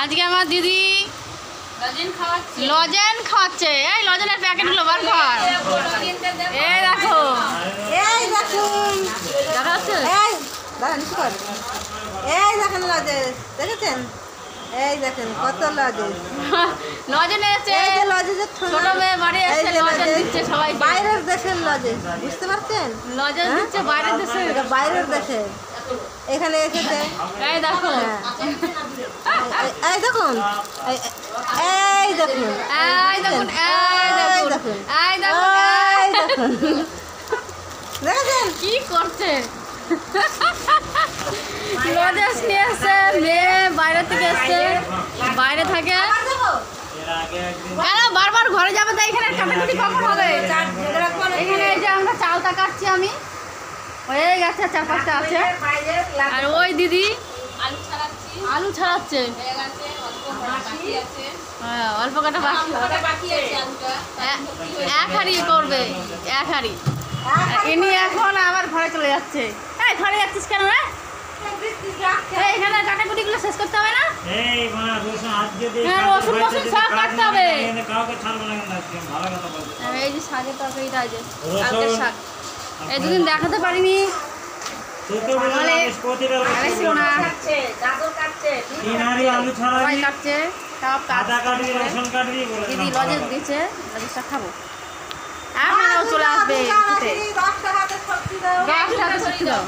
আজকে আমার দিদি লজেন খাওয়াচ্ছে। এই লজেনের প্যাকেটগুলো বার কর। এই দেখো, এই দেখুন, দেখা যাচ্ছে? এই দাঁড়ান কর, এই দেখেন লজেস, দেখেছেন? এই দেখেন কত লজেস। লজেন এসেছে, এই যে লজেসের ছোট মেয়ে বাড়ি এসে লজেন দিচ্ছে সবাই। বাইরের দেশের লজেস, বুঝতে পারছেন? লজেন দিচ্ছে বাইরের দেশে। এটা বাইরের দেশে, এখানে এসেছে। এই দেখো, এই দেখুন, এই দেখুন, এই দেখুন, এই দেখুন, এই দেখুন, এই দেখুন, দেখেছেন কি করছে? লজেস নিয়ে এসছে, মেয়ে বাইরে থেকে এসছে, বাইরে থাকে। কেন বারবার ঘরে যাবে? তো এখানে কাটাকুটি কখন হবে? এখানে এই যে আমরা চালটা কাটছি, আমি হয়ে গেছে, 4-5টা আছে। আর ওই দিদি আলু ছাড়াচ্ছে। হ্যাঁ, অল্প কাটা বাকি, এক হাঁড়ি করবে, এক হাঁড়ি। ইনি এখন আবার ঘরে চলে যাচ্ছে। এই ঘরে যাচ্ছিস কেন রে? এখানে কাটাকুটিগুলো শেষ করতে হবে না? হ্যাঁ, রসুন সব কাটতে হবে। এই যে শাকের তরকারিটা, আছে কালকের শাক, এই দুদিন দেখাতে পারিনি। সবাই কাটছে, সব দিদি লজেস দিচ্ছে, লজেসটা খাবো। এখনও চলে আসবে, 10টা হাতে সবজি দাও।